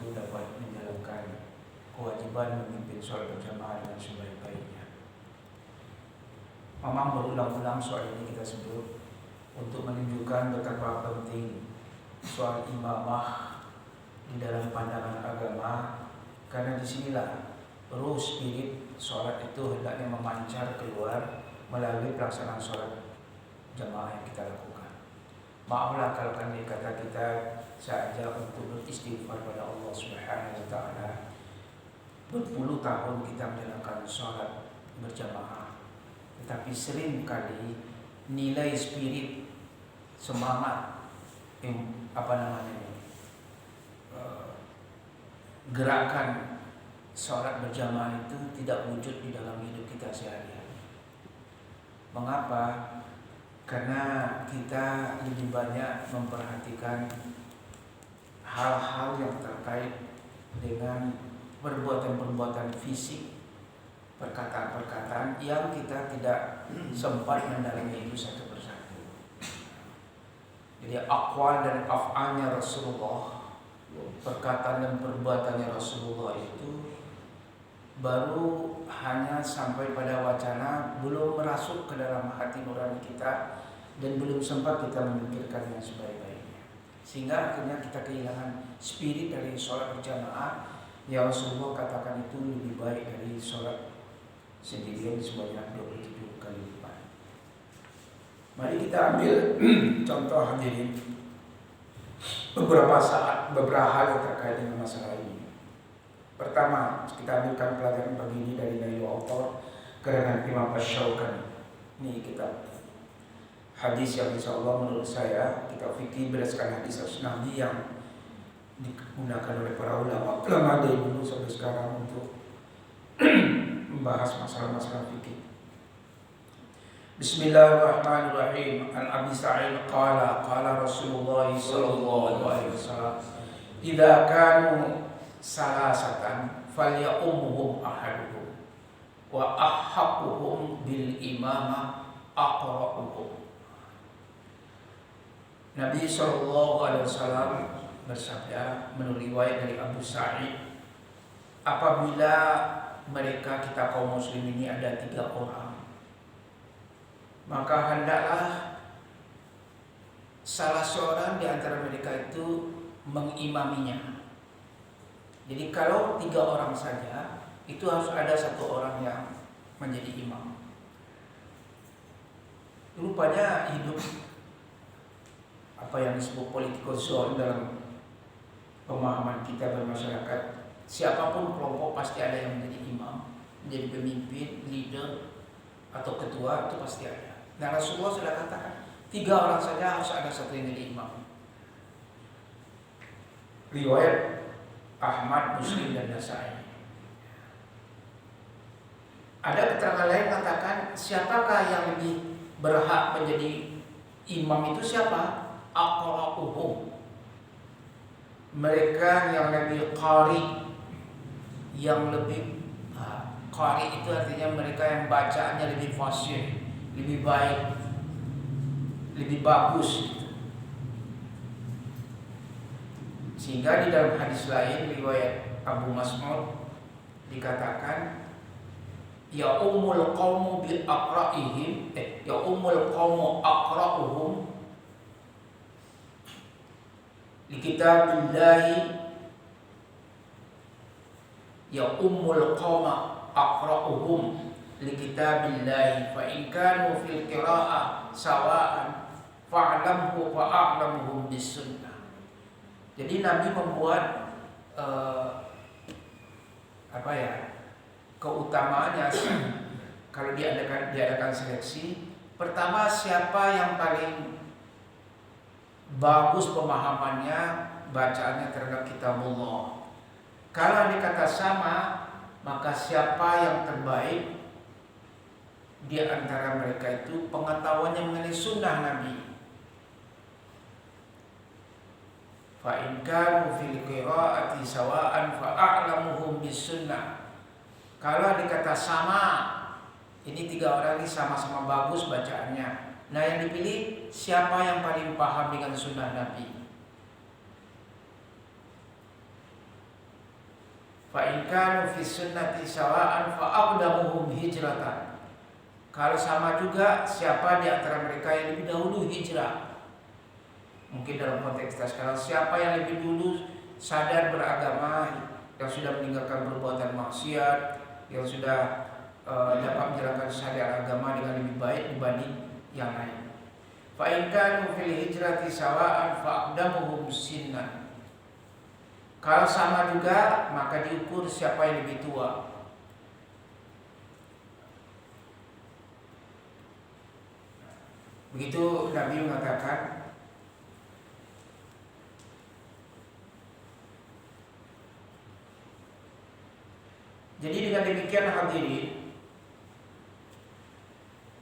itu dapat menjalankan kewajiban memimpin sholat berjamaah dengan sebaik-baiknya. Memang berulang-ulang soal ini kita sebut untuk menunjukkan betapa penting soal imamah di dalam pandangan agama, karena disinilah ruh spirit sholat itu hendaknya memancar keluar melalui pelaksanaan sholat jamaah yang kita lakukan. Maaflah kalau kami kata kita saja untuk beristighfar pada Allah Subhanahu wa taala. Berpuluh tahun kita menjalankan sholat berjamaah, tetapi sering kali nilai spirit, semangat, gerakan sholat berjamaah itu tidak wujud di dalam hidup kita sehari-hari. Mengapa? Karena kita lebih banyak memperhatikan hal-hal yang terkait dengan perbuatan-perbuatan fisik, perkataan-perkataan yang kita tidak sempat mendalami itu satu persatu. Jadi aqwal dan af'alnya Rasulullah, perkataan dan perbuatannya Rasulullah itu baru hanya sampai pada wacana, belum merasuk ke dalam hati nurani kita dan belum sempat kita memikirkannya sebaik-baiknya, sehingga akhirnya kita kehilangan spirit dari sholat berjamaah yang Rasulullah katakan itu lebih baik dari sholat sendirian sebanyak 27 kali lipat. Mari kita ambil contoh hadirin beberapa hal yang terkait dengan masalah ini. Pertama, kita ambilkan pelajaran pagi ini dari Nailul Awtar karangan Imam Asy-Syaukani. Ini kitab hadis yang insya Allah menurut saya kitab fikih berdasarkan hadis Nabi yang digunakan oleh para ulama dari dulu sampai sekarang untuk membahas masalah-masalah fikih. Bismillahirrahmanirrahim. An Abi Sa'id qala Rasulullah sallallahu alaihi wasallam, "Idza kanu salasatan falyumhum ahaduhum wa ahaqquhum bil imama aqra'uhum." Nabi sallallahu alaihi wasallam bersabda menurut riwayat dari Abu Sa'id, apabila mereka kita kaum muslim ini ada 3 orang, maka hendaklah salah seorang di antara mereka itu mengimaminya. Jadi kalau 3 orang saja, itu harus ada 1 orang yang menjadi imam. Rupanya hidup apa yang disebut political zone dalam pemahaman kita bermasyarakat, siapapun kelompok pasti ada yang menjadi imam, menjadi pemimpin, leader atau ketua, itu pasti ada. Nah, Rasulullah sudah katakan 3 orang saja harus ada 1 yang menjadi imam. Riwayat Ahmad, Muslim dan Nasai. Ada keterangan lain katakan siapakah yang lebih berhak menjadi imam itu siapa? Aqra'uhum. Mereka yang lebih qari, yang lebih qari itu artinya mereka yang bacaannya lebih fasih, lebih baik, lebih bagus. Sehingga di dalam hadis lain riwayat Abu Mas'ud dikatakan ya ummul qaumu bi aqra'ihim ya ummul qaumu aqra'uhum li kitabillahi ya ummul qauma aqra'uhum li kitabillahi fa in kanu fil qira'ah sawa'an fa'lamhu wa a'lamuhum bis sunnah. Jadi Nabi membuat keutamaannya kalau diadakan seleksi. Pertama, siapa yang paling bagus pemahamannya, bacaannya terhadap kitabullah. Kalau dikata sama, maka siapa yang terbaik di antara mereka itu pengetahuannya mengenai sunnah Nabi. Fa in kanu fil qira'ati sawa'an fa a'lamuhum bis sunnah. Kalau dikata sama, ini 3 orang ini sama-sama bagus bacaannya. Nah, yang dipilih siapa yang paling paham dengan sunnah Nabi. Fa in kanu fi sunnati sawa'an fa aqdamuhum hijratan. Kalau sama juga, siapa di antara mereka yang lebih dahulu hijrah? Mungkin dalam konteks kita sekarang, siapa yang lebih dulu sadar beragama, yang sudah meninggalkan perbuatan maksiat, yang sudah dapat menjalankan syariat agama dengan lebih baik dibanding yang lain. Fa in kanu fil hijrati sawa'an fa aqdamuhum sinnan. Kalau sama juga, maka diukur siapa yang lebih tua. Begitu Nabi mengatakan, jadi dengan demikian hadirin,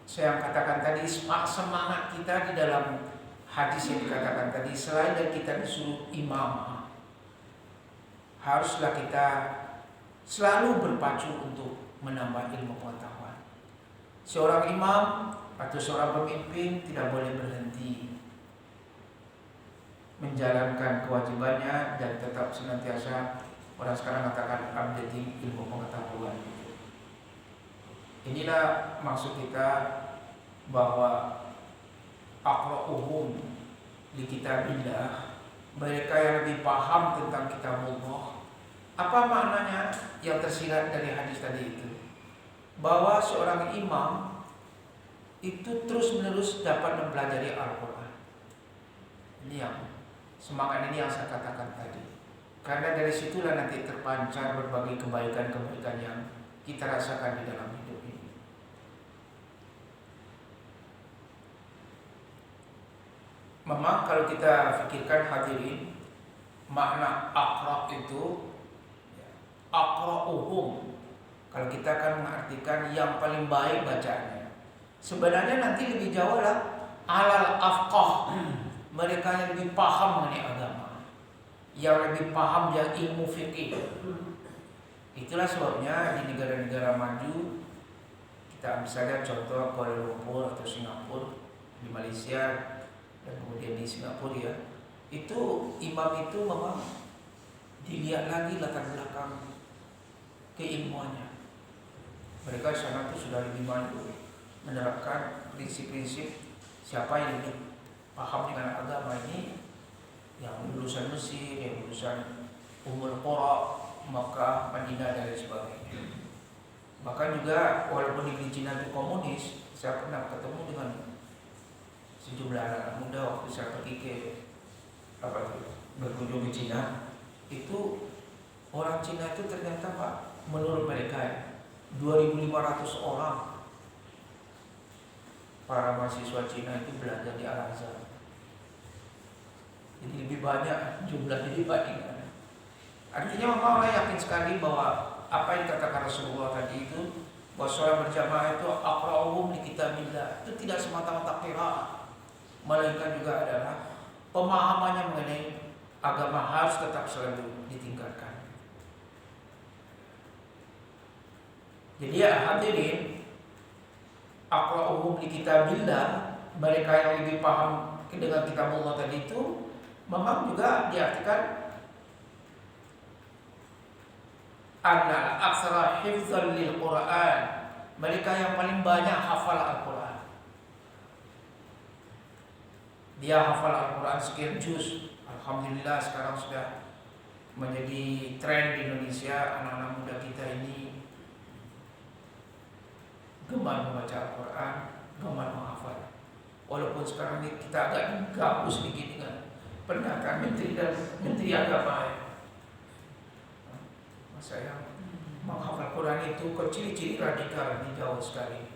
saya katakan tadi, semangat kita di dalam hadis yang dikatakan tadi, selain dari kita disuruh imam, haruslah kita selalu berpacu untuk menambah ilmu pengetahuan. Seorang imam atau seorang pemimpin tidak boleh berhenti menjalankan kewajibannya dan tetap senantiasa, orang sekarang katakan, updating ilmu pengetahuan. Inilah maksud kita bahwa aqra'uhum li kitabillah, mereka yang lebih paham tentang kitabullah. Apa maknanya yang tersirat dari hadis tadi itu? Bahwa seorang imam itu terus-menerus dapat mempelajari Al-Quran. Ini yang semangat ini yang saya katakan tadi. Karena dari situlah nanti terpancar berbagai kebaikan-kebaikan yang kita rasakan di dalam hidup ini. Memang kalau kita fikirkan hadirin, makna aqra itu aqra'uhum, kalau kita akan mengartikan yang paling baik bacaannya, sebenarnya nanti lebih jauh lah alal afqah, mereka yang lebih paham mengenai agama, yang lebih paham yang ilmu fikih. Itulah sebabnya di negara-negara maju, kita ambil saja contoh Kuala Lumpur atau Singapura, di Malaysia dan kemudian di Singapura ya, itu imam itu memang dilihat lagi latar belakang keilmuannya. Mereka di sana itu sudah lebih maju menerapkan prinsip-prinsip siapa yang lebih paham dengan agama ini, yang lulusan Mesir, yang lulusan Ummul Qura, Makkah, Madinah dan lain sebagainya. Bahkan juga walaupun di Cina itu komunis, saya pernah ketemu dengan sejumlah anak muda waktu saya pergi ke berkunjung ke Cina. Itu orang Cina itu ternyata Pak, menurut mereka 2.500 orang para mahasiswa Cina itu belajar di Al-Azhar. Jadi lebih banyak jumlahnya dibandingkan. Artinya memang orang yakin sekali bahwa apa yang dikatakan Rasulullah tadi itu, bahwa sholat berjamaah itu aqra'uhum li kitabillah, itu tidak semata-mata qiraah, melainkan juga adalah pemahamannya mengenai agama harus tetap selalu ditingkatkan. Jadi ya hadirin, aqra'uhum li kitabillah, mereka yang lebih paham dengan kitabullah tadi itu, memang juga diartikan anna aksara hifdzan lil Quran, mereka yang paling banyak hafal Al-Quran. Dia hafal Al-Quran sekian juz. Alhamdulillah sekarang sudah menjadi tren di Indonesia, anak-anak muda kita ini gemar membaca Al-Quran, gemar menghafal. Walaupun sekarang ini kita agak gabus sedikit dengan pernyataan Menteri Agama ya. Saya menghafal Quran itu ciri-ciri radikal ini jauh sekali.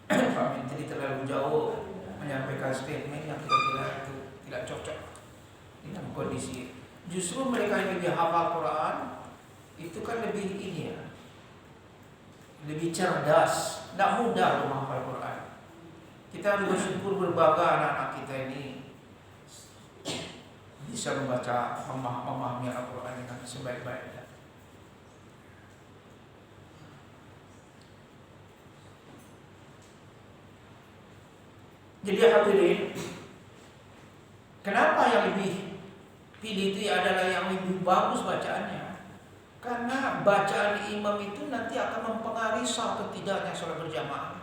Pak Menteri terlalu jauh menyampaikan statement yang kira-kira itu tidak cocok dengan kondisi. Justru mereka yang lebih hafal Quran itu kan lebih ini ya, lebih cerdas, tidak mudah untuk menghafal Quran. Kita harus bersyukur berbangga anak-anak kita ini bisa membaca, memahami Al-Quran dengan sebaik-baiknya. Jadi hadirin, kenapa yang lebih pilih itu adalah yang lebih bagus bacaannya? Karena bacaan imam itu nanti akan mempengaruhi sah atau tidaknya sholat berjamaah.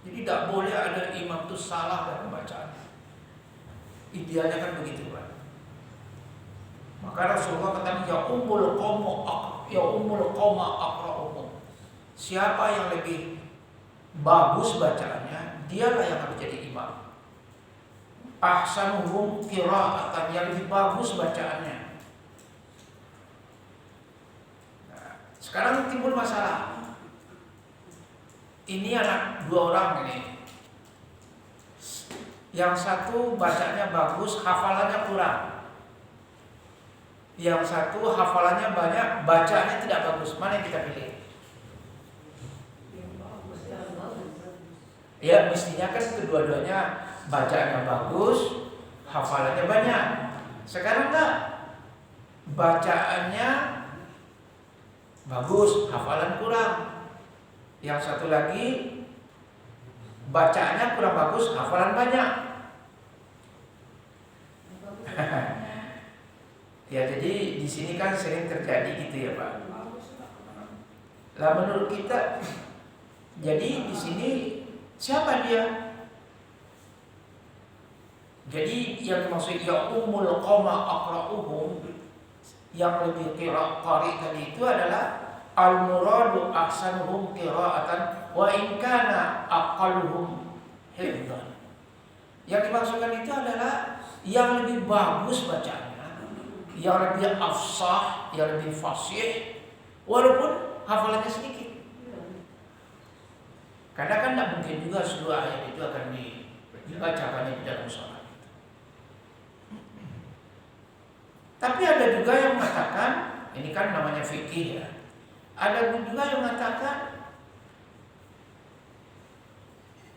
Jadi tidak boleh ada imam itu salah dalam bacaannya. Idealnya kan begitu, Pak. Maka Rasulullah kata ya ummul qauma aqra'uhum. Siapa yang lebih bagus bacaannya, dialah yang harus jadi imam. Ahsanuhum qira'atan, yang lebih bagus bacaannya. Nah, sekarang timbul masalah. Ini anak dua orang ini. Yang satu bacanya bagus, hafalannya kurang. Yang satu hafalannya banyak, bacanya tidak bagus. Mana yang kita pilih? Ya mestinya kan kedua-duanya bacaannya bagus, hafalannya banyak. Sekarang enggak, bacaannya bagus, hafalan kurang. Yang satu lagi bacaannya kurang bagus, hafalan banyak. Ya jadi di sini kan sering terjadi gitu ya Pak. Lah menurut kita, jadi di sini siapa dia? Jadi yang dimaksud ya ummul qauma aqra'uhum, yang lebih qari tadi itu adalah al-muradu ahsanuhum qira'atan wa in kana aqalluhum hifdhan. Yang dimaksudkan itu adalah yang lebih bagus bacaannya, yang lebih afsah, yang lebih fasih, walaupun hafalannya sedikit. Karena kan tidak mungkin juga seluruh ayat itu akan dibacakannya di dalam sholat. Tapi ada juga yang mengatakan, ini kan namanya fikih ya. Ada juga yang mengatakan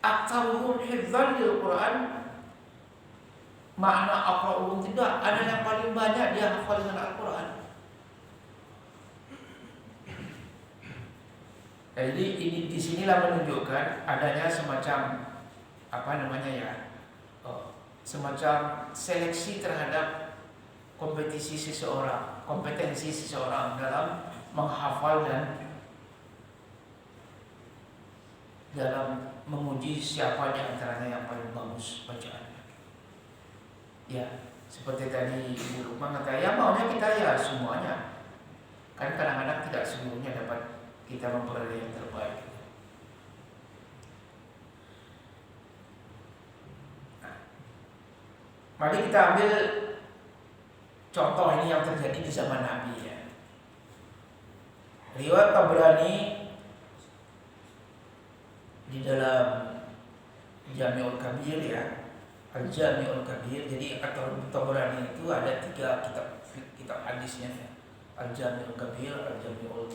aktsaruhum hifdzan lil Quran, makna aqra'uhum tidak, ada yang paling banyak dia hafal dengan Al-Quran. Jadi ini disinilah menunjukkan adanya semacam apa namanya ya, semacam seleksi terhadap kompetensi seseorang dalam menghafal dan dalam menguji siapa di antaranya yang paling bagus bacaannya. Ya, seperti tadi Ibu Lukman kata, ya maunya kita ya semuanya. Kan kadang-kadang tidak seluruhnya dapat kita memperoleh yang terbaik. Nah, mari kita ambil contoh ini yang terjadi di zaman Nabi ya. Riwayat Tabrani di dalam Jami'ul Kabir ya, Al-Jami'ul Kabir. Jadi Tabrani itu ada 3 kitab hadisnya ya. Al-Jami'ul Kabir, Al-Jami'ul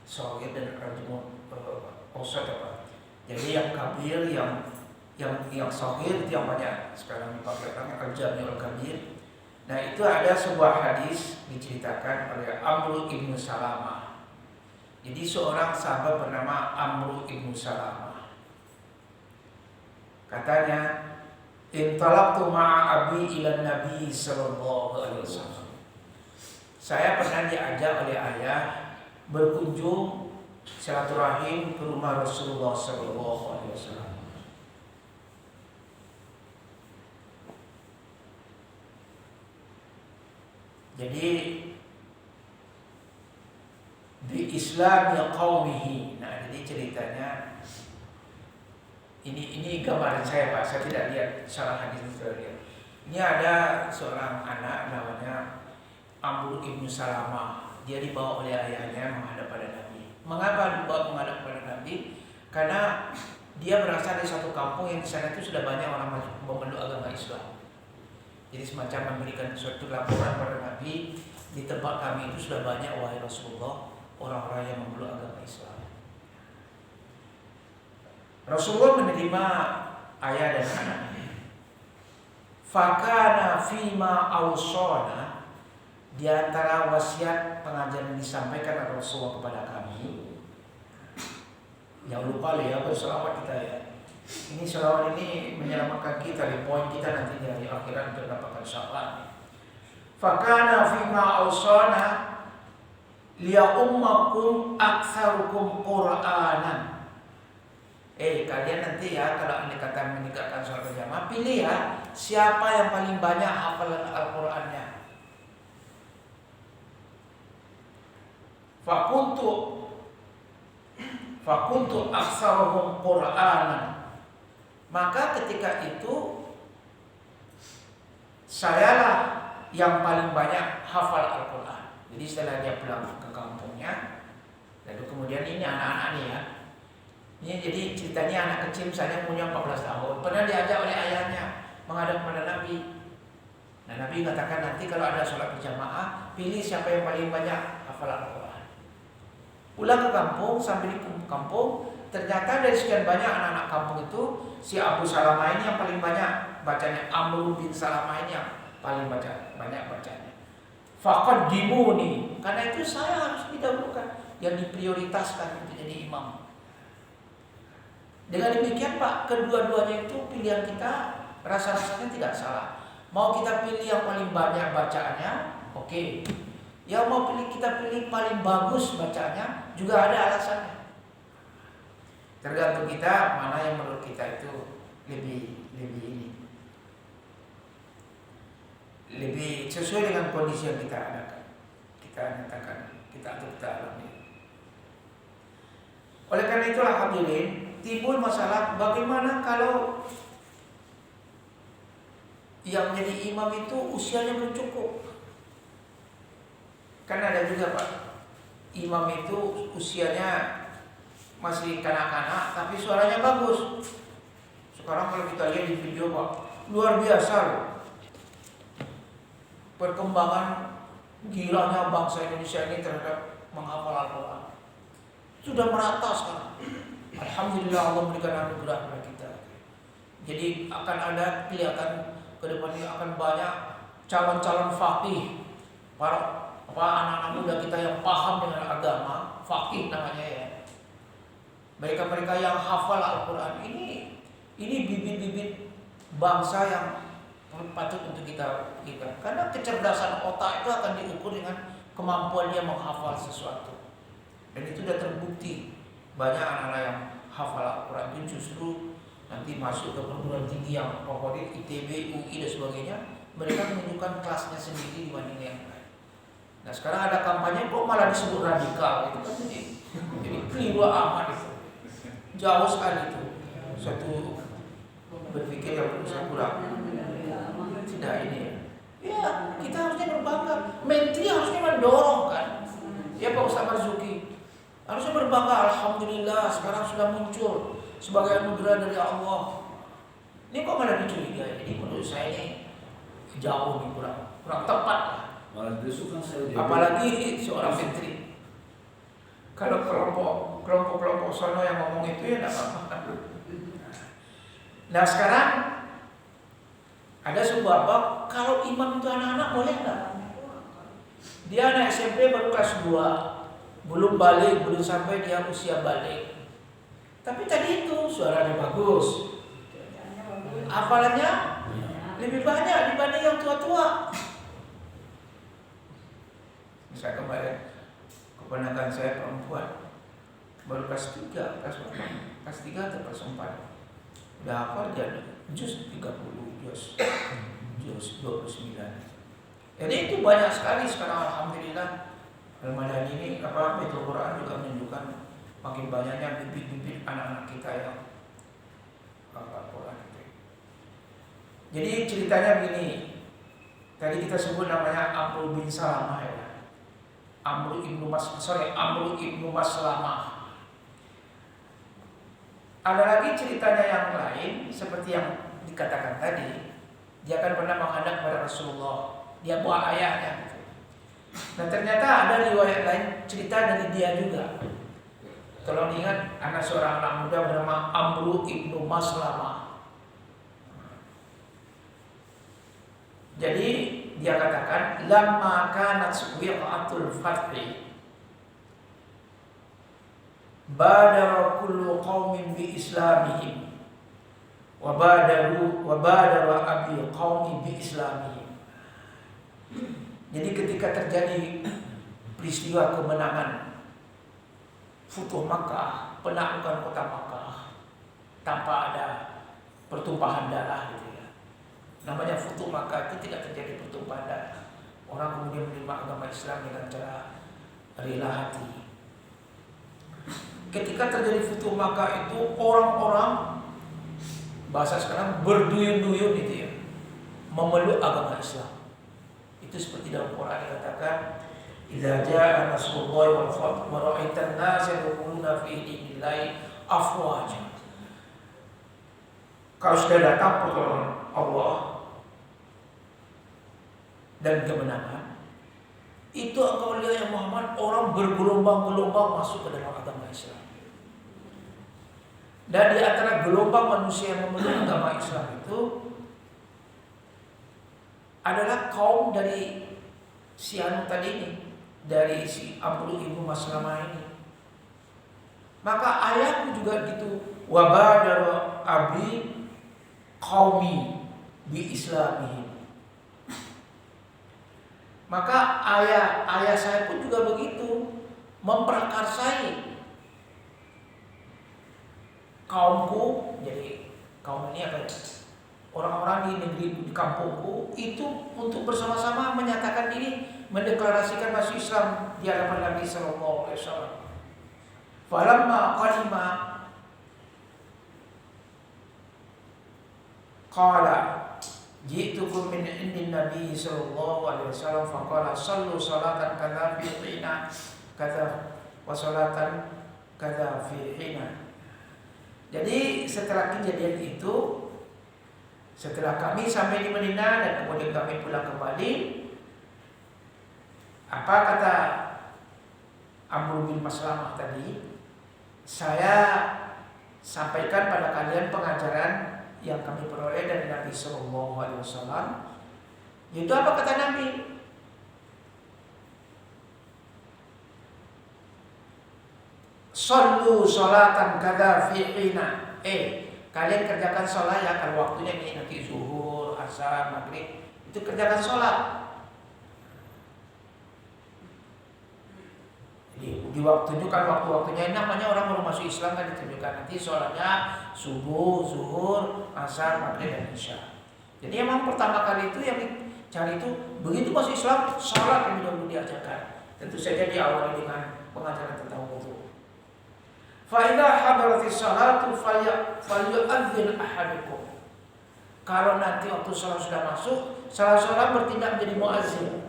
Shaghir dan Al-Jami'ul Awsat apa. Jadi yang Kabir, yang Shaghir itu yang banyak sekarang dipakai orang Al-Jami'ul Kabir. Nah itu ada sebuah hadis diceritakan oleh Amr ibn Salamah. Jadi seorang sahabat bernama Amr ibn Salamah. Katanya, intalaqtu ma'a abi ila Nabi sallallahu alaihi wasallam. Saya pernah diajak oleh ayah berkunjung silaturahim ke rumah Rasulullah sallallahu alaihi wasallam. Jadi di Islam ya qaumihi. Nah, jadi ceritanya ini gambaran saya Pak, saya tidak lihat salah hadis itu lihat. Ini ada seorang anak namanya Amr ibn Salamah. Dia dibawa oleh ayahnya menghadap pada Nabi. Mengapa dibawa menghadap pada Nabi? Karena dia berasal dari satu kampung yang di sana itu sudah banyak orang memeluk agama Islam. Jadi semacam memberikan suatu laporan pada Nabi, di tempat kami itu sudah banyak wahai Rasulullah orang-orang yang memeluk agama Islam. Rasulullah menerima ayah dan anaknya. Fakana fima awsana, di antara wasiat pengajaran yang disampaikan oleh Rasulullah kepada kami. Jangan lupa ya berselawat kita ya. Ini selawat ini menyelamatkan kita di poin kita nanti di hari akhirat untuk mendapatkan syafaat. Fakana fima awsana, liya ummakum aktsarukum Qur'anan. Kalian nanti ya kalau anda kata meninggalkan sholat berjamaah, pilih ya siapa yang paling banyak hafalan Al-Qur'annya. Fakuntu aktsaruhum Qur'anan. Maka ketika itu sayalah yang paling banyak hafal Al-Qur'an. Jadi setelah dia pulang ke kampungnya, lalu kemudian ini anak-anak nih ya. Ini jadi ceritanya anak kecil misalnya punya 14 tahun, pernah diajak oleh ayahnya menghadap kepada Nabi. Nah, Nabi katakan nanti kalau ada sholat berjamaah, pilih siapa yang paling banyak hafal Al-Qur'an. Pulang ke kampung, sampai di kampung, ternyata dari sekian banyak anak-anak kampung itu, si Abu Salamah ini yang paling banyak bacanya, Amr bin Salamah ini yang paling banyak bacanya. Faqad dimuni, karena itu saya harus didahulukan, yang diprioritaskan untuk jadi imam. Dengan demikian Pak, kedua-duanya itu pilihan kita rasa-rasanya tidak salah. Mau kita pilih yang paling banyak bacaannya, oke. Yang mau kita pilih paling bagus bacaannya, juga ada alasannya. Tergantung kita mana yang menurut kita itu lebih sesuai dengan kondisi yang kita adakan, kita nyatakan, kita alami. Oleh karena itulah hadirin, timbul masalah bagaimana kalau yang menjadi imam itu usianya belum cukup. Kan ada juga Pak, imam itu usianya masih kanak-kanak tapi suaranya bagus. Sekarang kalau kita lihat di video Pak, luar biasa loh perkembangan gilanya bangsa Indonesia ini terhadap menghafal Al-Quran. Sudah merata sekarang. Alhamdulillah Allah memberikan anugerah kepada kita. Jadi akan ada kelihatan ke depan ini akan banyak calon-calon faqih, para anak-anak muda kita yang paham dengan agama, faqih namanya ya. Mereka-mereka yang hafal Al-Quran ini bibit-bibit bangsa yang patut untuk kita. Karena kecerdasan otak itu akan diukur dengan kemampuan dia menghafal sesuatu. Dan itu sudah terbukti. Banyak anak-anak yang hafal Al-Quran itu justru nanti masuk ke perguruan tinggi yang favorit, ITB, UI dan sebagainya, mereka menunjukkan kelasnya sendiri dibanding yang lain. Nah sekarang ada kampanye kok malah disebut radikal, itu kan jadi keliru amat itu. Jauh sekali itu. Suatu berpikir yang berusaha kurang. Tidak ini ya. Ya kita harusnya berbangga. Menteri harusnya mendorong kan. Ya Pak Ustaz Marzuki harusnya berbangga. Alhamdulillah sekarang sudah muncul sebagai anugerah dari Allah. Ini kok malah dicurigai. Jadi menurut saya ini jauh nih, kurang tepat lah. Apalagi seorang menteri. Kalau kelompok sono yang ngomong itu ya tidak apa-apa. Nah sekarang ada sebuah bab, kalau imam itu anak-anak boleh nggak? Dia anak SMP baru kelas 2, belum balik, belum sampai dia usia balik. Tapi tadi itu suaranya bagus, hafalannya lebih banyak dibanding yang tua-tua. Misalnya kemarin keponakan saya perempuan baru kelas 3, kelas 3 atau kelas 4, udah hafal dia juz 30, juz 29. Jadi itu banyak sekali sekarang alhamdulillah. Al-Madani ini Baitul Quran juga menunjukkan makin banyaknya bibit-bibit anak-anak kita yang hafal Quran itu. Jadi ceritanya begini. Tadi kita sebut namanya Amr bin Salamah ya. Amr ibnu Maslamah. Ada lagi ceritanya yang lain seperti yang dikatakan tadi. Dia akan pernah menghadap kepada Rasulullah. Dia bawa ayahnya. Nah ternyata ada riwayat lain cerita dari dia juga. Kalau ingat, anak seorang anak muda bernama Amr ibnu Maslamah. Jadi dia katakan, lamma kanat wiqatul fathi badara kullu qaumin bi islamihim wa badara abi qaumi bi islamihim. Jadi ketika terjadi peristiwa kemenangan Futuh Makkah, penaklukan kota Makkah tanpa ada pertumpahan darah gitu ya. Namanya Futuh Makkah itu tidak terjadi pertumpahan darah. Orang kemudian menerima agama Islam dengan cara rela hati. Ketika terjadi Futuh Makkah itu orang-orang bahasa sekarang berduyun-duyun gitu ya, memeluk agama Islam. Itu seperti dalam Quran dikatakan, "Idza jaa nasrullahi wal fath wa ra'aitan nasa yadkhuluna fi dinillahi afwaja." Kalau sudah datang pertolongan Allah dan kemenangan, itu engkau lihat ya Muhammad, orang bergelombang-gelombang masuk ke dalam agama Islam. Dan di antara gelombang manusia yang memeluk agama Islam itu adalah kaum dari si anu tadi ini, dari si Amr ibnu Maslamah ini. Maka ayahku juga gitu, wa badara abi qaumi bi islamihim. Maka ayah saya pun juga begitu, memprakarsai kaumku. Jadi kaum ini apa ya? Orang-orang di negeri, di kampungku itu untuk bersama-sama menyatakan diri, mendeklarasikan masuk Islam di hadapan Nabi sallallahu alaihi wasallam. Falamma qadima qala ji'tukum min indin Nabi sallallahu alaihi wasallam faqala sallu salatan kadza fi hina kadza wa salatan kadza fi hina. Jadi setelah kejadian itu, setelah kami sampai di Madinah dan kemudian kami pulang kembali, apa kata Amr bin Maslamah tadi, saya sampaikan pada kalian pengajaran yang kami peroleh dari Nabi Sallallahu Alaihi Wasallam. Itu apa kata Nabi? Sallu salatan kadza fi hina. Kalian kerjakan sholat ya, kalau waktunya ini nanti zuhur, asar, maghrib, itu kerjakan sholat. Jadi ditunjukkan waktu-waktunya. Namanya orang baru masuk Islam kan ditunjukkan nanti sholatnya subuh, zuhur, asar, maghrib dan isya. Jadi emang pertama kali itu yang dicari itu begitu masuk Islam sholat yang dahulu diajarkan. Tentu saja diawali dengan pengajaran tentang wudu. Fa'idha hadaratis salatu falyu'adzin ahadukum. Kalau nanti waktu sholat sudah masuk, salah seorang bertindak menjadi muazzin.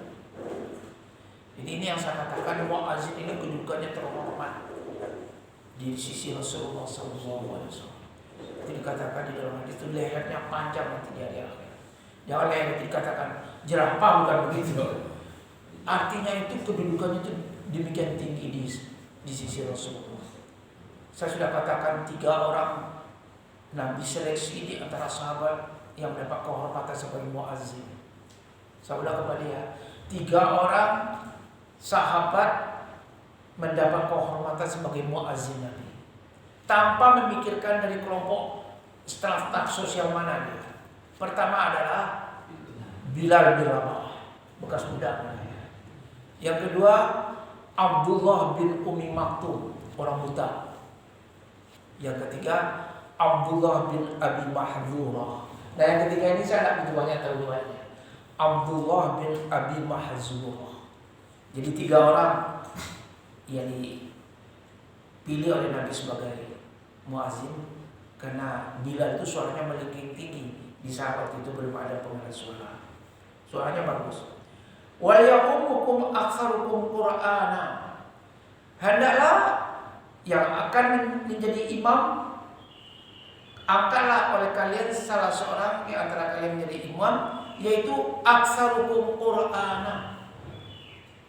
Jadi ini yang saya katakan, muazzin ini kedudukannya terhormat di sisi Rasulullah SAW. Itu dikatakan di dalam hadis itu lehernya panjang nanti di hari akhir. Jangan leher itu dikatakan jerapah, bukan begitu. Artinya itu kedudukannya itu demikian tinggi di sisi Rasulullah. Saya sudah katakan 3 orang Nabi seleksi di antara sahabat yang mendapat kehormatan sebagai muazzin. Saya ulang kembali ya, 3 orang sahabat mendapat kehormatan sebagai muazzin Nabi, tanpa memikirkan dari kelompok staf sosial mana dia. Pertama adalah Bilal bin Rabah, bekas budak. Yang kedua Abdullah bin Umi Maktum, orang buta. Yang ketiga Abdullah bin Abi Mahzurah. Nah yang ketiga ini saya tidak banyak tahu duanya. Abdullah bin Abi Mahzurah. Jadi 3 orang yang dipilih oleh Nabi sebagai muazzin karena Bilal itu suaranya melengking tinggi. Di saat itu belum ada pengeras suara. Suaranya bagus. Wal ya'umukum aktsarukum Qur'ana. Hendaklah yang akan menjadi imam, angkatlah oleh kalian salah seorang di antara kalian menjadi imam, yaitu aktsarukum Qur'ana,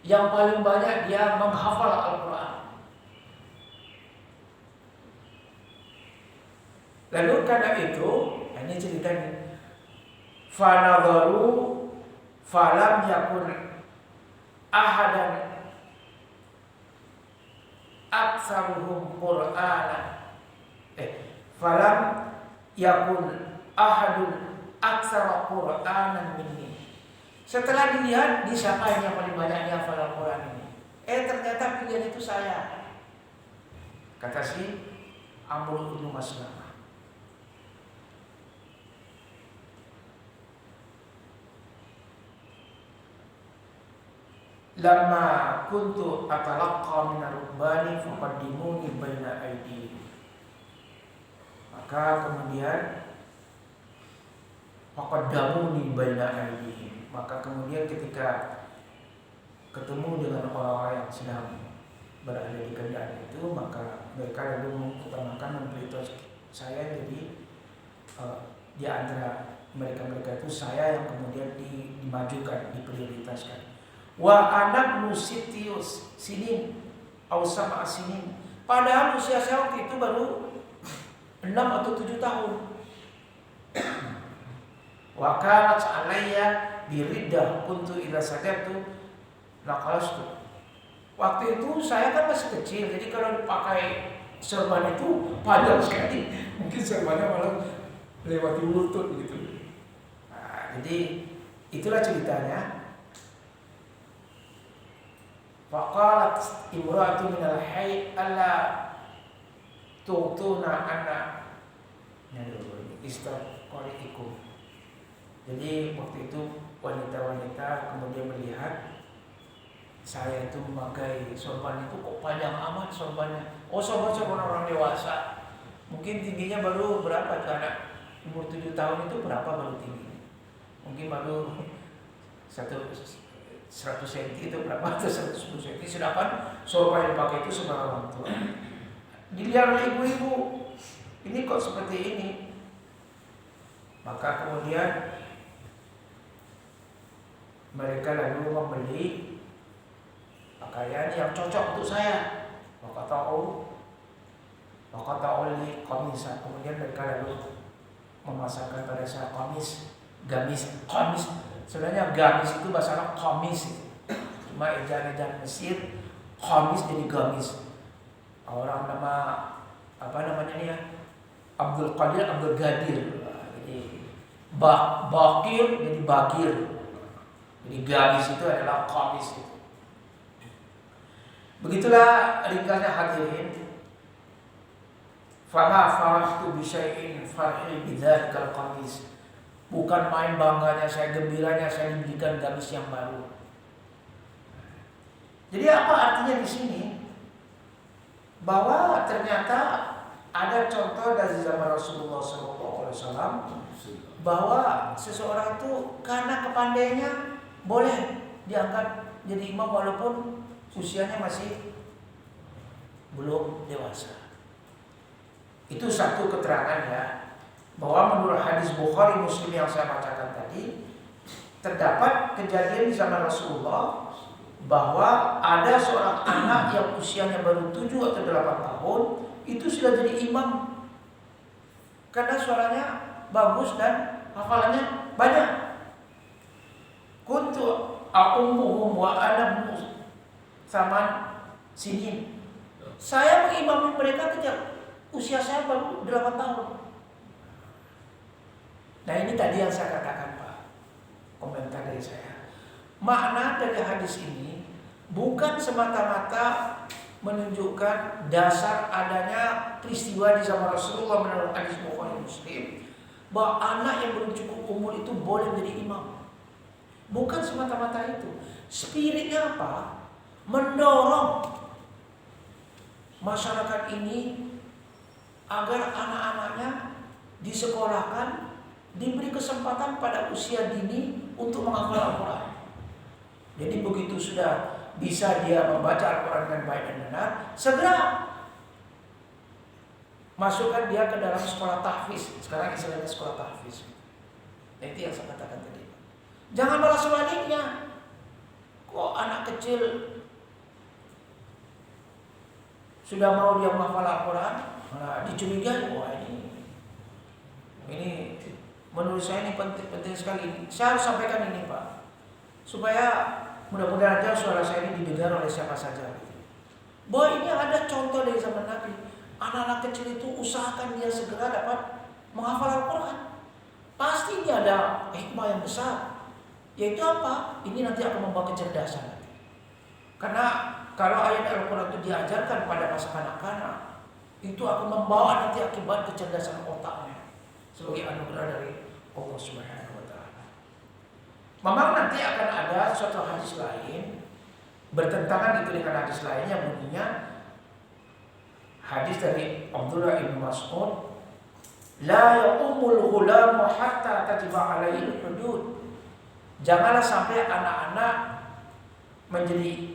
yang paling banyak dia menghafal Al-Quran. Lalu karena itu, ini ceritanya, fanadharu falam yakun ahadan aktsaruhum Qur'ana. Falam yakun ahadun aktsara Qur'anan minni. Setelah dilihat di siapa yang paling banyak hafal Al-Quran ini. Ternyata pilihan itu saya. Kata si Amr bin Maslamah. Lama kuntu atalaqqa min ar-rukbani faqaddimuni baina aydihim. Maka kemudian faqaddamuni baina aydihim. Maka kemudian ketika ketemu dengan orang-orang yang sedang berada di kendaraan itu, maka mereka lalu mengutamakan memberitahu saya. Jadi di antara mereka itu saya yang kemudian dimajukan, diprioritaskan. Wa anak nusitius sinin ausama sinin. Padahal usia saya waktu itu baru 6 atau 7 tahun. Wa kanat alayya biriddah kuntu idza sajadtu laqalastu. Waktu itu saya kan masih kecil, jadi kalau dipakai serban itu panjang sekali. Mungkin serbannya malah lewati lutut gitu. Nah, jadi itulah ceritanya. Faqalat imra'atu minal hayy alla tu'tuna anna istaqalikum. Jadi waktu itu wanita-wanita kemudian melihat saya itu memakai sorban itu kok panjang amat sorbannya. Oh, sorban orang dewasa. Mungkin tingginya baru berapa tuh anak umur 7 tahun itu berapa baru tinggi? Mungkin baru 100 cm itu berapa atau 110 cm. Sedangkan sorban yang dipakai itu sebenarnya orang tua. Dilihat oleh ibu-ibu, ini kok seperti ini. Maka kemudian mereka lalu membeli pakaian yang cocok untuk saya. Maka tahu oleh komisa. Kemudian mereka lalu memasangkan pada saya gamis. Sebenarnya gamis itu bahasa Arab komis. Cuma ejaan Mesir komis jadi gamis. Orang nama apa namanya ini ya? Abdul Qadir, Abdul Gadir. Jadi bakir jadi bakir. Jadi gamis itu adalah komis itu. Begitulah ringkasnya hadirin. Fama farahtu bi syai'in farhi bidzakal qamis. Bukan main bangganya saya, gembiranya saya diberikan gamis yang baru. Jadi apa artinya di sini? Bahwa ternyata ada contoh dari zaman Rasulullah SAW bahwa seseorang itu karena kepandainya boleh diangkat jadi imam walaupun usianya masih belum dewasa. Itu satu keterangan ya, bahwa menurut hadis Bukhari Muslim yang saya bacakan tadi, terdapat kejadian di zaman Rasulullah bahwa ada seorang anak yang usianya baru 7 atau 8 tahun itu sudah jadi imam karena suaranya bagus dan hafalannya banyak. Kuntu a'ummuhum wa ana saman sinin. Saya mengimami mereka ketika usia saya baru 8 tahun. Nah, ini tadi yang saya katakan, Pak. Komentar dari saya. Makna dari hadis ini bukan semata-mata menunjukkan dasar adanya peristiwa di zaman Rasulullah menurut hadis Bukhari Muslim bahwa anak yang belum cukup umur itu boleh menjadi imam. Bukan semata-mata itu. Spiritnya apa? Mendorong masyarakat ini agar anak-anaknya disekolahkan, diberi kesempatan pada usia dini untuk menghafal Al-Quran. Jadi begitu sudah bisa dia membaca Al-Quran dengan baik dan benar, segera masukkan dia ke dalam sekolah tahfiz. Sekarang istilahnya sekolah tahfiz. Itu yang saya katakan tadi. Jangan malah sebaliknya. Kok anak kecil sudah mau dia menghafal Al-Quran, malah dicurigai, wah ini menurut saya ini penting sekali. Saya harus sampaikan ini, Pak, supaya mudah-mudahan aja suara saya ini didengar oleh siapa saja. Bahwa ini ada contoh dari zaman Nabi. Anak-anak kecil itu usahakan dia segera dapat menghafal Al-Quran. Pasti ini ada hikmah yang besar. Yaitu apa? Ini nanti akan membawa kecerdasan. Karena kalau ayat Al-Quran itu diajarkan pada masa kanak-kanak, itu akan membawa nanti akibat kecerdasan otaknya sebagai anugerah dari Allah Subhanahu wa taala. Memang nanti akan ada suatu hadis lain bertentangan itu dengan hadis lain yang bunyinya hadis dari Abdullah bin Mas'ud, la ya'umul ghulamu hatta tajiba alaihi hudud. Janganlah sampai anak-anak menjadi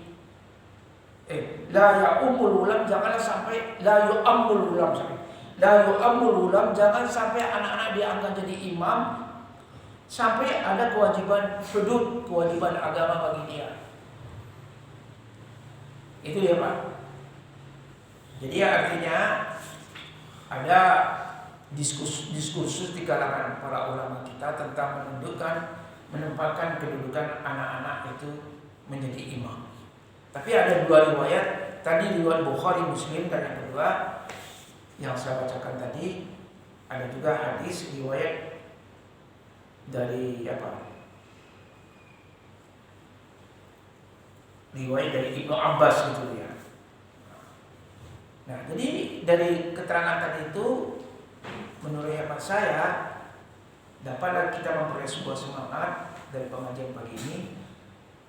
la ya'umul ghulam, janganlah sampai la yu'ammul ghulam, la yu'ammul ghulam, jangan sampai anak-anak diangkat jadi imam sampai ada kewajiban hudud, kewajiban agama bagi dia. Itu ya Pak. Jadi artinya ada diskursus di kalangan para ulama kita tentang menempatkan kedudukan anak-anak itu menjadi imam. Tapi ada dua riwayat, tadi riwayat Bukhari, Muslim, dan yang kedua yang saya bacakan tadi ada juga hadis riwayat dari riwayat dari Ibnu Abbas gitu ya. Nah, jadi dari keterangan tadi itu menurut hemat saya dapatlah kita memperoleh sebuah semangat dari pengajian pagi ini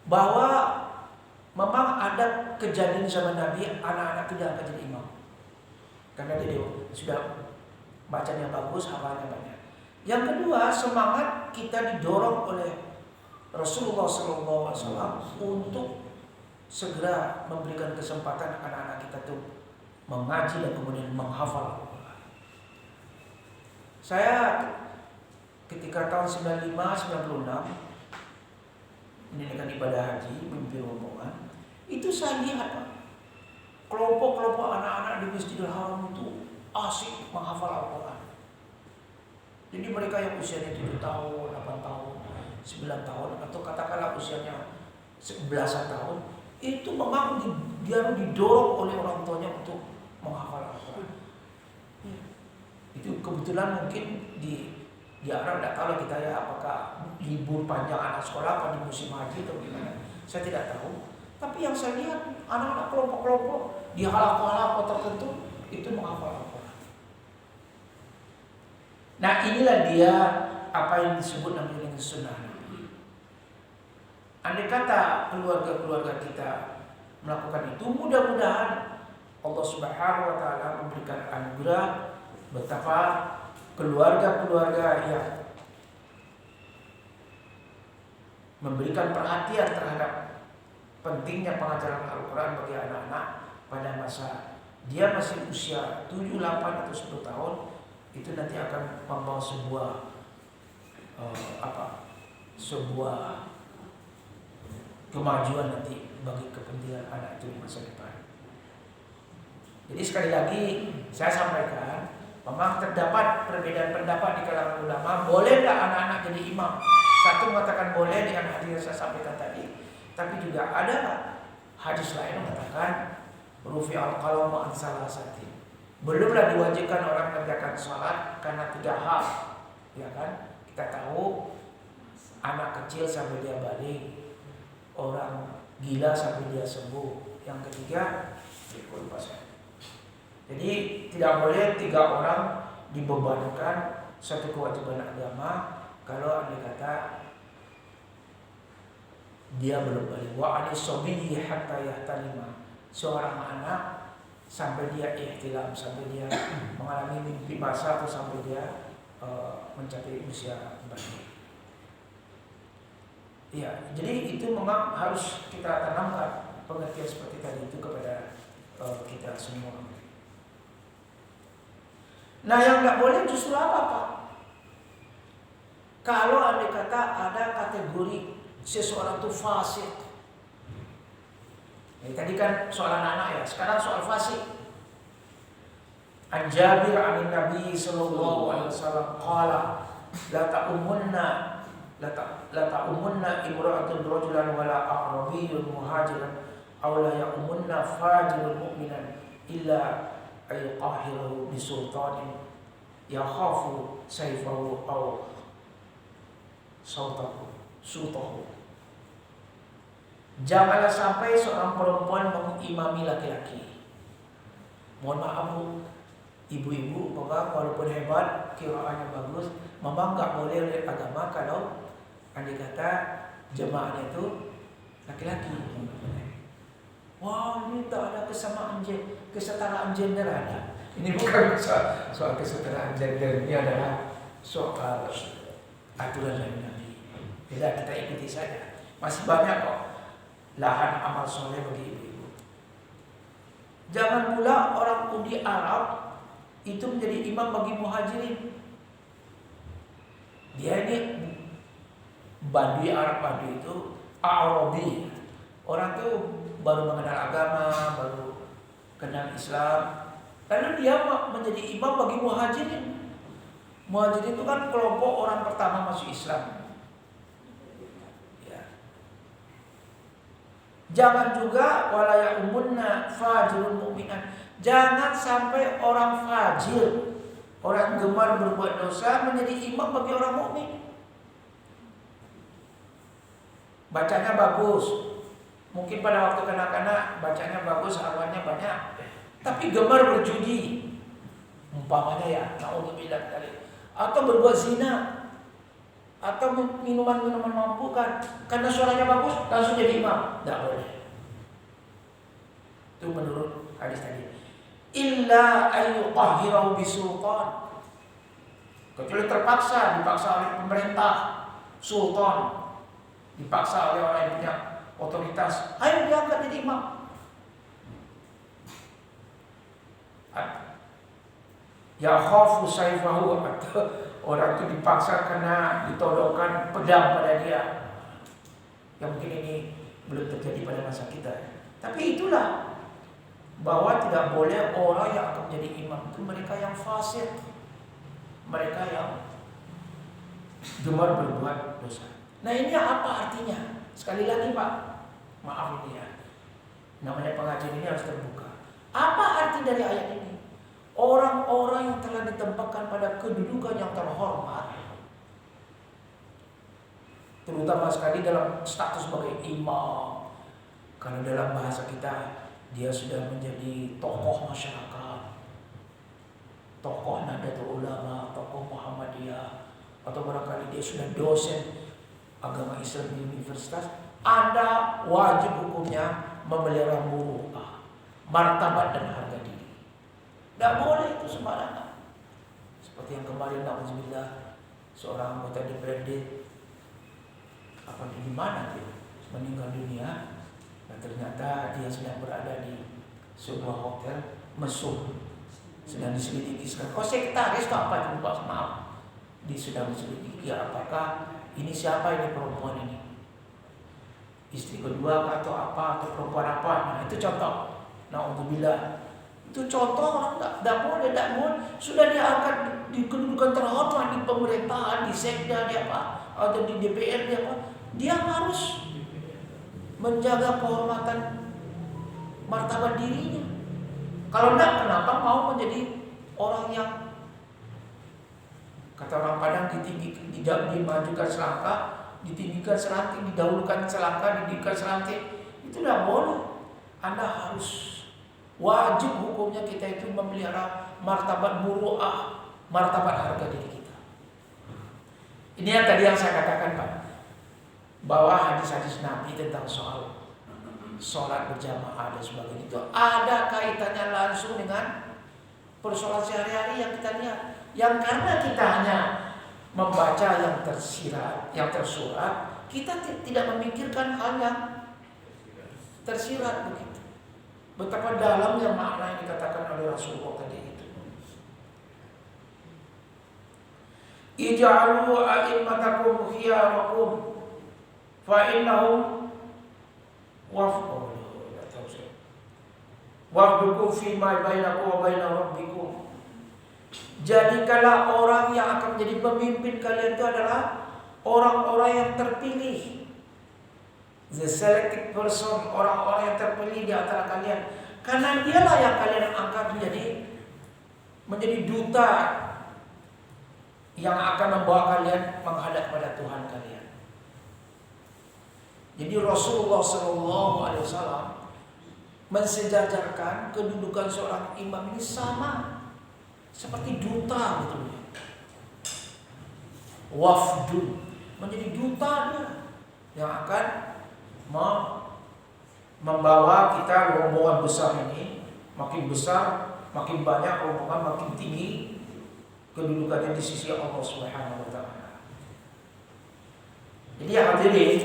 bahwa memang ada kejadian zaman Nabi anak-anak tidak akan jadi imam karena dia sudah bacanya bagus, hafalnya banyak. Yang kedua, semangat kita didorong oleh Rasulullah SAW untuk segera memberikan kesempatan anak-anak kita tuh mengaji dan kemudian menghafal Al-Quran. Saya ketika tahun 95-96 mendirikan ibadah haji, memimpin rombongan, itu saya lihat kelompok-kelompok anak-anak di Masjidil Haram itu asik menghafal Al-Quran. Jadi mereka yang usianya 7 tahun, 8 tahun, 9 tahun, atau katakanlah usianya 11 tahun, itu memang dia didorong oleh orang tuanya untuk menghafal Al-Quran. Itu kebetulan mungkin di Arab, tidak tahu kita ya apakah libur panjang anak sekolah apa di musim haji atau gimana, saya tidak tahu. Tapi yang saya lihat anak-anak kelompok-kelompok di halaqah-halaqah tertentu itu menghafal Al-Quran. Nah, inilah dia apa yang disebut namanya sunnah Nabi. Andai kata keluarga-keluarga kita melakukan itu, mudah-mudahan Allah Subhanahu wa taala memberikan anugerah betapa keluarga-keluarga yang memberikan perhatian terhadap pentingnya pengajaran Al-Quran bagi anak-anak pada masa dia masih usia 7, 8 atau 10 tahun, itu nanti akan membawa sebuah kemajuan nanti bagi kepentingan anak itu di masa depan. Jadi sekali lagi saya sampaikan, memang terdapat perbedaan pendapat di kalangan ulama, bolehkah anak-anak jadi imam? Satu mengatakan boleh dengan hadis yang saya sampaikan tadi, tapi juga ada hadis lain mengatakan rufi al-qalam an salasatin. Belumlah diwajibkan orang mengerjakan salat karena 3 hal, ya kan? Kita tahu anak kecil sampai dia balik, orang gila sampai dia sembuh. Yang ketiga, lupa saya. Jadi tidak boleh 3 orang dibebankan satu kewajiban agama kalau andai kata dia belum balik. Wa anisobiyyi hatta yahtalima, seorang anak sampai dia ihtilam, sampai dia mengalami mimpi basah atau sampai dia mencapai usia balik. Ya, jadi itu memang harus kita tanamkan pengertian seperti tadi itu kepada kita semua. Nah, yang nggak boleh justru apa Pak? Kalau andai kata ada kategori seseorang itu fasik. Tadi kan soal anak-anak ya, sekarang soal fasik. An Jabir an Nabi sallallahu alaihi wasallam qala la ta'umunna imra'atun rajulan wala a'rabiyyun muhajiran aw la ya'umunna fajirun mu'minan illa ay qahirahu bi sultanin yakhafu sayfahu aw sautahu. Janganlah sampai seorang perempuan mengimami laki-laki. Mohon maaf Bu, ibu-ibu, bapak, walaupun hebat, qiraatnya bagus, memang nggak boleh oleh agama kalau andai kata jemaahnya itu laki-laki. Wah, ini tak ada kesetaraan gender ada. Ini bukan soal kesetaraan gender, ini adalah soal aturan dari Nabi. Bila kita ikuti saja, masih banyak kok lahan amal soleh bagi ibu-ibu. Jangan pula orang Uni Arab itu menjadi imam bagi muhajirin. Dia ini Badui Arab, Badui itu Arabi. Orang itu baru mengenal agama, baru kenal Islam. Lalu dia menjadi imam bagi muhajirin. Muhajirin itu kan kelompok orang pertama masuk Islam. Jangan juga walaya umunna fajirun mu'minan. Jangan sampai orang fajir, orang gemar berbuat dosa menjadi imam bagi orang mukmin. Bacanya bagus. Mungkin pada waktu kanak-kanak bacanya bagus, hafalannya banyak. Tapi gemar berjudi. Umpamanya ya, naudzubillah kali. Atau berbuat zina. Atau minuman-minuman memabukkan, karena suaranya bagus langsung jadi imam, tidak boleh. Itu menurut hadis tadi. Illa ayyuqahhirahu bisultan. Kecuali dipaksa oleh pemerintah, sultan, dipaksa oleh orang yang punya otoritas. Ayo diangkat jadi imam. Ya khafu sayfahu, orang itu dipaksa karena ditodongkan pedang pada dia. Yang mungkin ini belum terjadi pada masa kita. Tapi itulah bahwa tidak boleh orang yang akan menjadi imam itu mereka yang fasik, mereka yang gemar berbuat dosa. Nah ini apa artinya? Sekali lagi Pak, maaf ini ya, namanya pengajian ini harus terbuka. Apa arti dari ayat ini? Orang-orang yang telah ditempatkan pada kedudukan yang terhormat, terutama sekali dalam status sebagai imam. Karena dalam bahasa kita, dia sudah menjadi tokoh masyarakat, tokoh Nahdlatul Ulama, tokoh Muhammadiyah, atau barangkali dia sudah dosen agama Islam di universitas. Anda wajib hukumnya memelihara muru'ah, martabat dan harga diri. Tidak boleh itu sembarangan. Seperti yang kemarin na'udzubillah, seorang anggota DPRD di mana dia meninggal dunia, dan ternyata dia sedang berada di sebuah hotel mesum, sedang diselidiki sekarang. Sekretaris atau apa juga, maaf, dia sedang diselidiki apakah ini siapa ini perempuan ini, istri kedua atau apa, atau perempuan apa. Nah itu contoh. Na'udzubillah. Itu contoh orang tidak boleh. Sudah diangkat di kedudukan terhormat di pemerintahan, di sekda, di apa, atau di DPR, di apa. Dia harus menjaga kehormatan martabat dirinya. Kalau tidak, kenapa mau menjadi orang yang kata orang Padang dimajukan selangkah, ditinggikan seranting, didahulukan selangkah, didirikan seranting. Itu tidak boleh. Anda harus wajib hukumnya kita itu memelihara martabat muru'ah, martabat harga diri kita. Ini yang tadi yang saya katakan Pak, bahwa hadis-hadis Nabi tentang soal sholat berjamaah dan sebagainya itu ada kaitannya langsung dengan persoalan sehari-hari yang kita lihat. Yang karena kita hanya membaca yang tersirat, yang tersurat, kita tidak memikirkan hal yang tersirat begitu. Betapa dalamnya makna yang dikatakan oleh Rasulullah tadi itu. Ij'alu a'immatakum khiyarakum fa innahum wafdukum fima bainakum wa baina rabbikum. Jadikanlah orang yang akan menjadi pemimpin kalian itu adalah orang-orang yang terpilih. The selected person, orang-orang yang terpilih di antara kalian. Karena dialah yang kalian angkat menjadi duta yang akan membawa kalian menghadap pada Tuhan kalian. Jadi Rasulullah SAW mensejajarkan kedudukan seorang imam ini sama seperti duta gitu. Wafdun, menjadi duta dia yang akan membawa kita rombongan besar ini, makin besar, makin banyak rombongan, makin tinggi kedudukannya di sisi Allah Subhanahu wa taala. Jadi hadirin,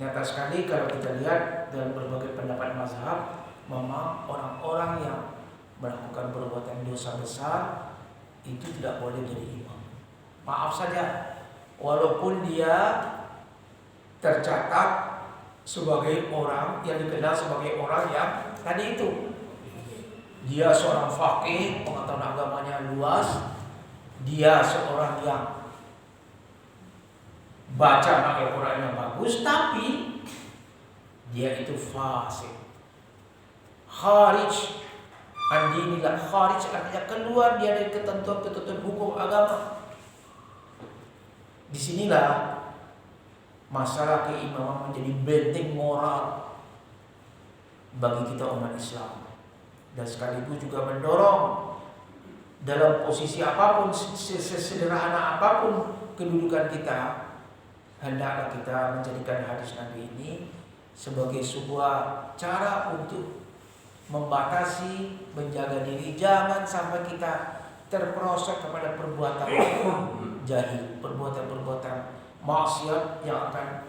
nyata sekali kalau kita lihat dalam berbagai pendapat mazhab, memang orang-orang yang melakukan perbuatan dosa besar itu tidak boleh jadi imam. Maaf saja, walaupun dia tercatat sebagai orang yang dikenal sebagai orang yang tadi itu, dia seorang faqih, pengetahuan agamanya luas, dia seorang yang baca Al-Quran yang bagus, tapi dia itu fasik, kharij andinilah. Kharij artinya keluar dia dari ketentuan-ketentuan hukum agama. Disinilah masalah keimaman menjadi benteng moral bagi kita umat Islam, dan sekaligus juga mendorong dalam posisi apapun, sesederhana apapun kedudukan kita, hendaklah kita menjadikan hadis Nabi ini sebagai sebuah cara untuk membatasi, menjaga diri, jangan sampai kita terperosok kepada perbuatan jahil, perbuatan-perbuatan maksiat yang akan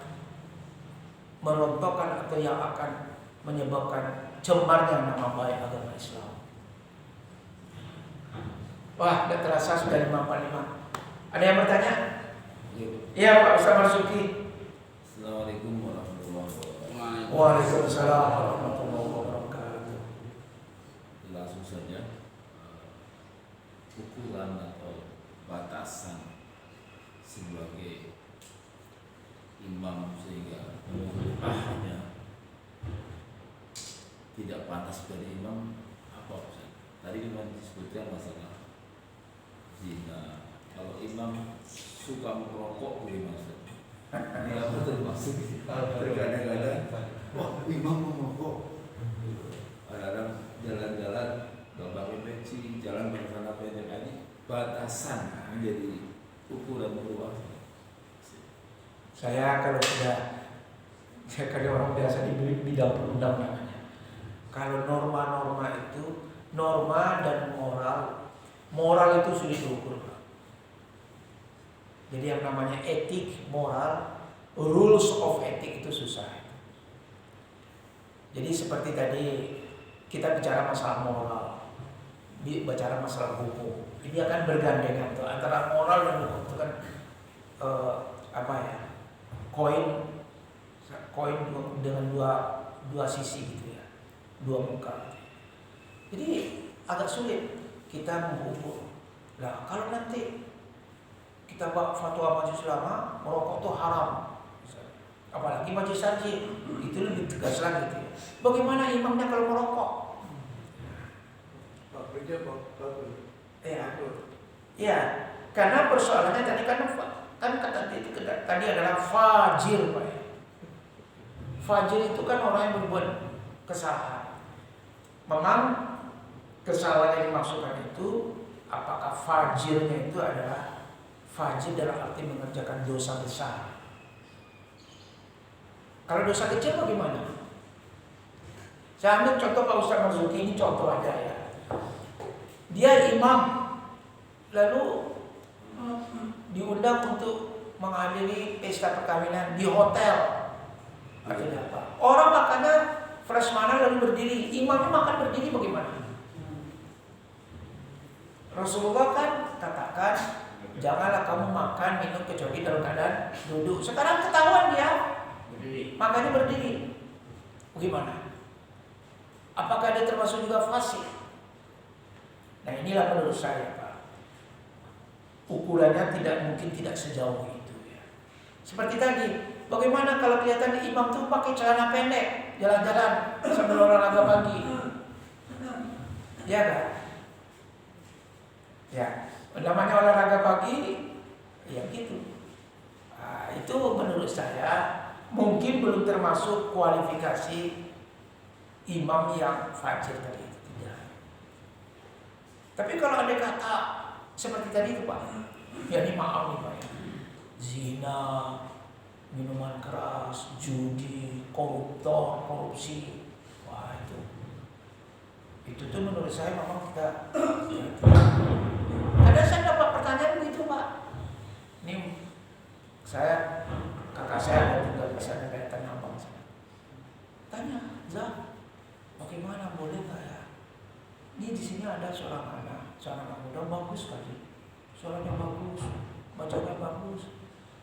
merontokkan atau yang akan menyebabkan cemarnya nama baik agama Islam. Wah, tidak terasa sudah 5:45. Ada yang bertanya? Iya Pak Ustaz Marzuki. Assalamualaikum warahmatullahi wabarakatuh. Waalaikumsalam warahmatullahi wabarakatuh. Langsung saja, ukuran atau batasan sebagai imam sehingga ahnya tidak pantas dari imam apa Ustaz? Tadi memang disebutkan masalah zina. Kalau imam suka merokok bagaimana Ustaz? Ini apa termasuk? Terkadang-kadang wah imam merokok. Kadang-kadang jalan-jalan gambar peci, jalan bersama pendek ini batasan menjadi ukuran peluang. Saya kalau orang biasa di bidang perundang namanya. Kalau norma-norma itu, norma dan moral itu sulit diukur. Jadi yang namanya etik, moral, rules of etik itu susah. Jadi seperti tadi kita bicara masalah moral, bicara masalah hukum, ini akan bergandengan tuh antara moral dan hukum itu kan koin dengan dua sisi gitu ya, dua muka. Jadi agak sulit kita mengukur. Nah kalau nanti kita buat fatwa Majelis Ulama merokok itu haram, apalagi Majelis Haji itu lebih tegas lagi gitu ya. Bagaimana imamnya kalau merokok? Ya, karena persoalannya tadi kan kata tadi adalah fajir, Pak. Fajir itu kan orang yang berbuat kesalahan. Memang kesalahan yang dimaksudkan itu, apakah fajirnya itu adalah fajir dalam arti mengerjakan dosa besar? Kalau dosa kecil bagaimana? Saya ambil contoh Pak Ustaz Marzuki, ini contoh aja ya. Dia imam, lalu diundang untuk menghadiri pesta perkawinan di hotel. Akhirnya apa? Orang makannya fresh mana lalu berdiri, imamnya makan berdiri bagaimana? Rasulullah kan katakan, janganlah kamu makan minum kecuali dalam keadaan duduk. Sekarang ketahuan dia makannya berdiri. Bagaimana? Apakah dia termasuk juga fasik? Nah inilah menurut saya Pak, ukurannya mungkin tidak sejauh itu ya. Seperti tadi, bagaimana kalau kelihatan imam tuh pakai celana pendek jalan-jalan sambil olahraga pagi? Ya kan? Ya, namanya olahraga pagi, ya gitu. Nah, itu menurut saya mungkin belum termasuk kualifikasi imam yang fajir tadi itu, tidak. Tapi kalau ada kata seperti tadi itu Pak, ya ini maaf nih Pak ya, zina, minuman keras, judi, koruptor, korupsi, wah itu tuh menurut saya memang kita. Ada saya dapat pertanyaan begitu Pak, ini kakak saya ada tinggal di sana dari Tanah Abang sana. Tanya, Zah, bagaimana boleh nggak ya? Ini di sini ada seorang anak muda bagus sekali, suaranya bagus, bacanya bagus,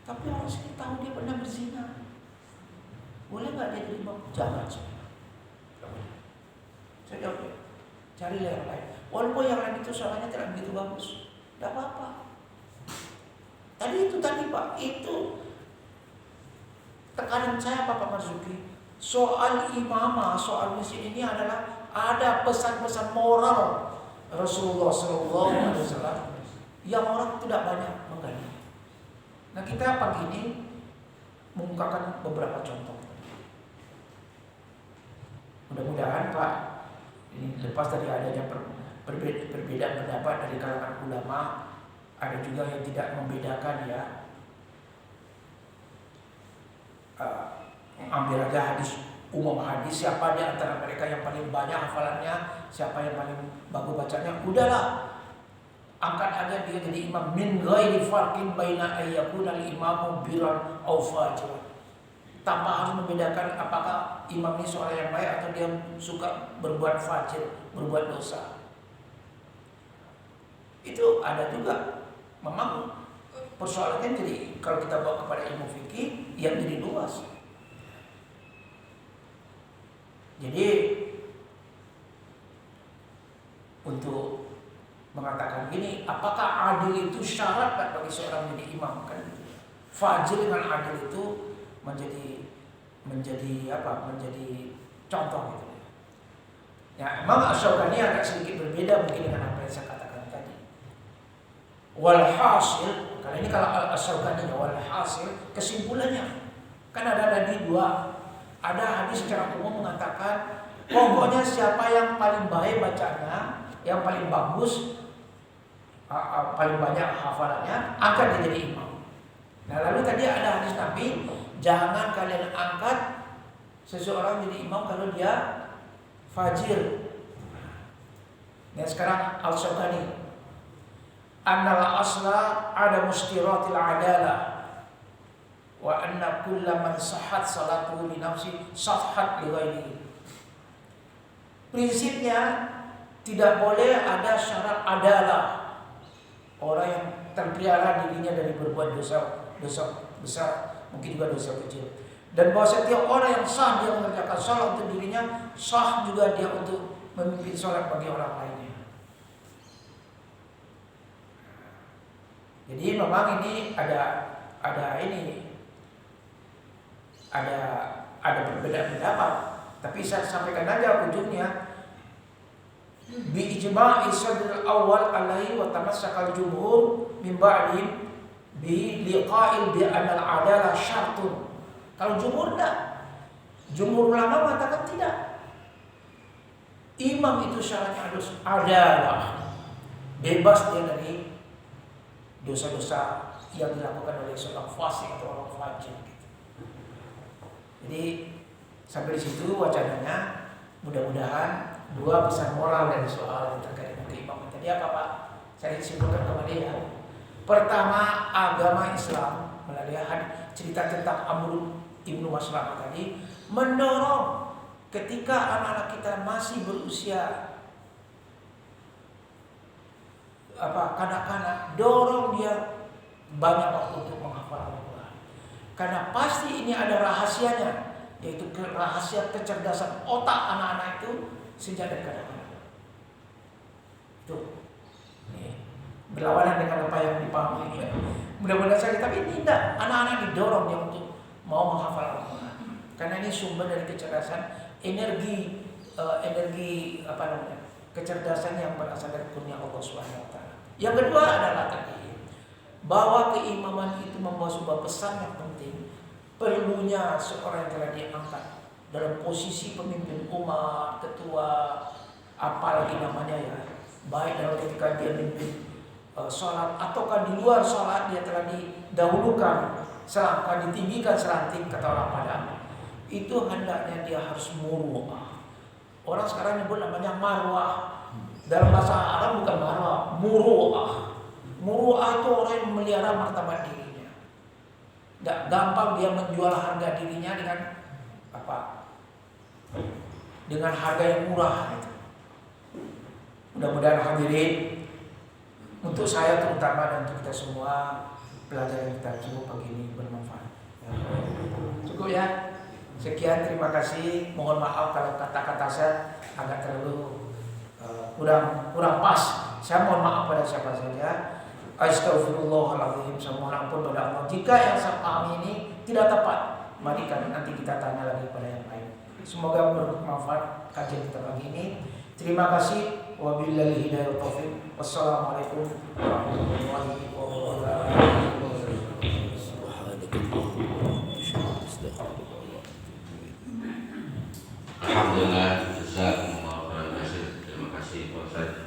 tapi orang sini tahu dia pernah berzina. Boleh nggak dia terima? Jangan saya jawab, carilah yang lain. Walaupun yang lain itu suaranya tidak begitu bagus, tidak apa-apa. Tadi Pak, itu tekanan saya Pak Marzuki. Soal imamah, soal masjid ini adalah ada pesan-pesan moral Rasulullah SAW yang orang tidak banyak menggali. Nah kita pagi ini mengungkapkan beberapa contoh. Mudah-mudahan Pak, ini lepas dari adanya perbedaan pendapat dari kalangan ulama, ada juga yang tidak membedakan ya. Ambil aja umum hadis, siapa di antara mereka yang paling banyak hafalannya, siapa yang paling bagus bacanya, udahlah angkat aja dia jadi imam min ghairi farqin baina ayyakuna al-imamu birran aw fajran, tanpa harus membedakan apakah imam ini seorang yang baik atau dia suka berbuat fajir, berbuat dosa. Itu ada juga. Memang persoalannya jadi kalau kita bawa kepada ilmu fikih yang jadi luas. Jadi untuk mengatakan gini, apakah adil itu syarat bagi seorang menjadi imam, kan gitu. Fajir dengan adil itu menjadi contoh gitu. Ya, emang Asy-Syaukani agak sedikit berbeda mungkin dengan apa yang saya katakan tadi. Walhasil, kalau Asy-Syaukani walhasil kesimpulannya kan ada dua. Ada hadis secara umum mengatakan pokoknya siapa yang paling baik bacanya, yang paling bagus, paling banyak hafalannya, angkat dia jadi imam. Nah lalu tadi ada hadis Nabi, jangan kalian angkat seseorang jadi imam kalau dia fajir. Dan sekarang Al-Syaukani, annal asla ada mustiratil adalah wa anna kulla man sahhat salatuhu li nafsi sahhat li ghairihi. Prinsipnya tidak boleh ada syarat adalah orang yang terpelihara dirinya dari berbuat dosa besar, mungkin juga dosa kecil. Dan bahwa setiap orang yang sah dia mengerjakan salat untuk dirinya, sah juga dia untuk memimpin salat bagi orang lainnya. Jadi memang ini ada perbedaan pendapat, tapi saya sampaikan aja ujungnya bi ijma'i sadr awal alaihi wa tamassakal jumhur min ba'dihim bi liqa'il bi anal adalah syartun. Kalau jumhur enggak, jumhur ulama mengatakan tidak, imam itu syaratnya harus adalah bebas dia dari dosa-dosa yang dilakukan oleh seorang fasik atau orang fajir. Jadi sampai di situ wacananya. Mudah-mudahan dua pesan moral dari soal yang terkait dengan keimaman tadi apa Pak? Saya simpulkan kembali ya. Pertama, agama Islam melalui cerita tentang Amr ibnu Maslamah tadi mendorong ketika anak-anak kita masih berusia kanak-kanak, dorong dia banyak waktu untuk menghafal Al-Quran. Karena pasti ini ada rahasianya, yaitu rahasia kecerdasan otak anak-anak itu sejak dari kanak-kanak. Itu berlawanan dengan apa yang dipahami. Mudah-mudahan saja, tapi tidak. Anak-anak didorong dia untuk mau menghafal Al-Quran. Karena ini sumber dari kecerdasan, energi kecerdasan yang berasal dari kurnia Allah Subhanahu wa taala. Yang kedua adalah tadi bahwa keimaman itu membawa sebuah pesan yang penting. perlunya seorang yang telah diangkat dalam posisi pemimpin umat, ketua, apalagi namanya ya, baik dalam ketika dia memimpin sholat ataukah di luar sholat dia telah didahulukan, selangkah ditinggikan selanting kata orang Padang. Itu hendaknya dia harus muru'ah. Orang sekarang nyebut namanya marwah. Dalam bahasa Arab bukan marwah, muru'ah. Muru'ah itu orang yang memelihara martabat dirinya. Tidak gampang dia menjual harga dirinya dengan apa? Dengan harga yang murah. Mudah-mudahan hadirin, untuk saya terutama dan untuk kita semua, pelajaran kita cukup pagi ini bermanfaat. Cukup ya. Sekian, terima kasih. Mohon maaf kalau kata-kata saya agak terlalu kurang pas. Saya mohon maaf pada siapa saja. Astagfirullahaladzim. Saya mohon ampun pada Allah. Jika yang saya pahami ini tidak tepat, mari nanti kita tanya lagi pada yang lain. Semoga bermanfaat kajian kita pagi ini. Terima kasih. Wabillahi hidayah taufiq. Wassalamualaikum warahmatullahi wabarakatuh. Alhamdulillah, terima kasih Pak Ustaz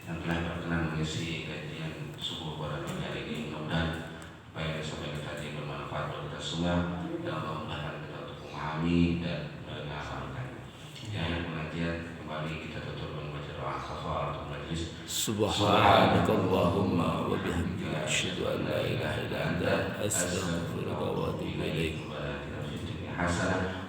yang telah berkenan mengisi kajian subuh pada pagi hari ini. Mudah-mudahan apa yang disampaikan tadi bermanfaat untuk kita semua dan memudahkan kita untuk memahami dan mengamalkan. Di akhir pengajian kembali kita tutup dengan membaca doa kafaratul majlis. Subhanakallahumma wa bihamdika asyhadu an la ilaha illa anta astaghfiruka wa atubu ilaik. Hasanah